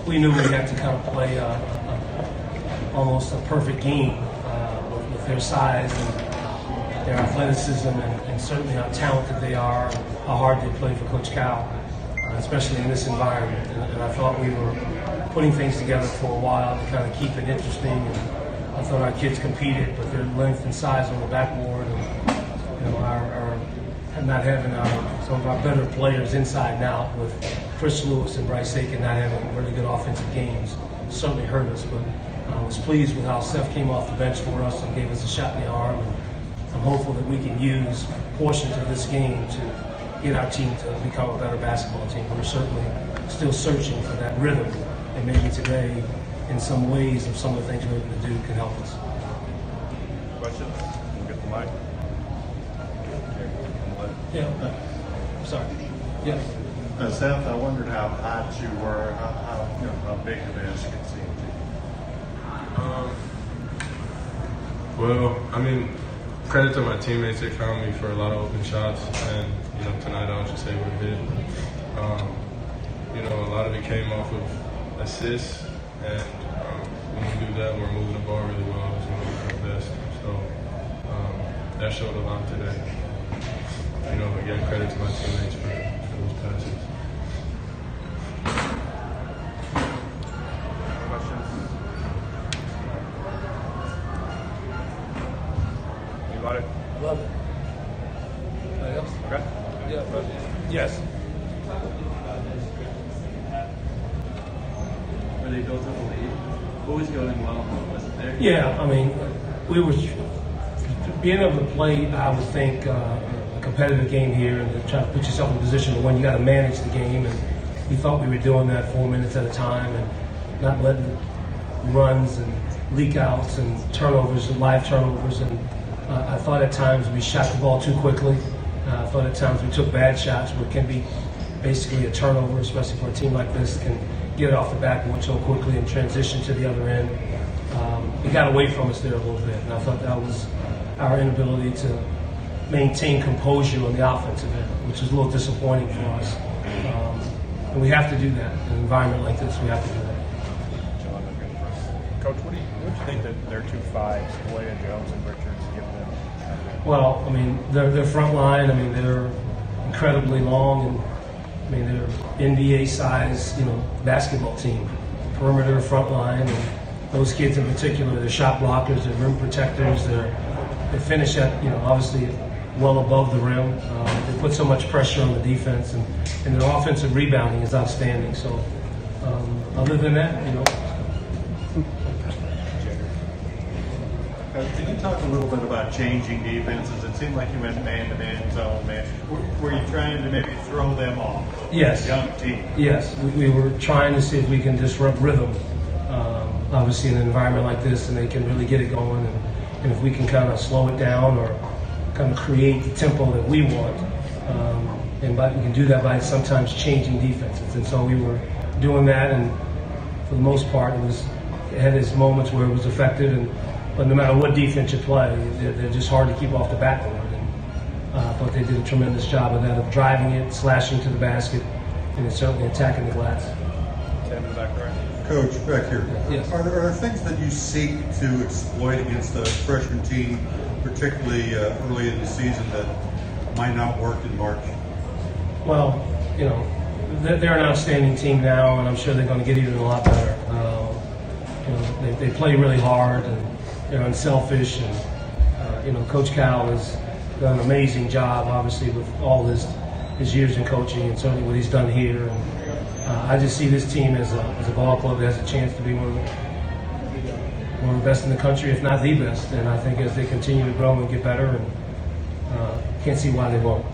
we knew we had to kind of play almost a perfect game with their size and their athleticism and certainly how talented they are and how hard they play for Coach Cal, especially in this environment. And I thought we were putting things together for a while to kind of keep it interesting. And I thought our kids competed, but their length and size on the backboard and our not having some of our better players inside and out with Chris Lewis and Bryce Aiken not having really good offensive games certainly hurt us. But I was pleased with how Seth came off the bench for us and gave us a shot in the arm. And I'm hopeful that we can use portions of this game to get our team to become a better basketball team. We're certainly still searching for that rhythm, and maybe today, in some ways, of some of the things we're able to do can help us. Questions? We'll get the mic. Yeah. Sorry. Yeah. Seth, I wondered how hot you were, how big the basket seemed to you. Well, I mean, credit to my teammates. They found me for a lot of open shots, and tonight I was just able to hit. A lot of it came off of assists, and when we do that, we're moving the ball really well. It's one of our best. So that showed a lot today. Again, credit to my teammates for those passes. Questions? You got it? Love it. Anybody else? Okay. Yeah. Yes. Were they built up a lead? What was going well and what wasn't there? Yeah, I mean, we were being able to play, I would think, a competitive game here and to try to put yourself in a position when you got to manage the game. And we thought we were doing that 4 minutes at a time and not letting runs and leak outs and turnovers and live turnovers. And I thought at times we shot the ball too quickly. I thought at times we took bad shots, what can be basically a turnover, especially for a team like this, can get it off the backboard so quickly and transition to the other end. It got away from us there a little bit, and I thought that was our inability to maintain composure on the offensive end, which is a little disappointing for us. And we have to do that. In an environment like this, we have to do that. Coach, what do you think that their 2 5s, Boya, Jones, and Richards, give them? Well, I mean, their front line, I mean, they're incredibly long, and I mean, they're NBA size, basketball team. Perimeter, front line, and those kids in particular, they're shot blockers, they're rim protectors, they finish at, obviously well above the rim. They put so much pressure on the defense, and their offensive rebounding is outstanding. So, other than that, Can you talk a little bit about changing defenses? It seemed like you went man-to-man zone, man. Were you trying to maybe throw them off? Yes. Young team. Yes, we were trying to see if we can disrupt rhythm. Obviously, in an environment like this, and they can really get it going. And if we can kind of slow it down or kind of create the tempo that we want, we can do that by sometimes changing defenses. And so we were doing that, and for the most part, it had its moments where it was effective. But no matter what defense you play, they're just hard to keep off the backboard. And I thought they did a tremendous job of that, of driving it, slashing to the basket, and certainly attacking the glass. Tim in the back right. Coach, back here. Yes. Are there things that you seek to exploit against the freshman team, particularly early in the season, that might not work in March? Well, they're an outstanding team now, and I'm sure they're going to get even a lot better. They play really hard, and they're unselfish, and Coach Cal has done an amazing job, obviously, with all his years in coaching, and certainly what he's done here. And I just see this team as a ball club that has a chance to be one of the best in the country, if not the best. And I think as they continue to grow and get better, and can't see why they won't.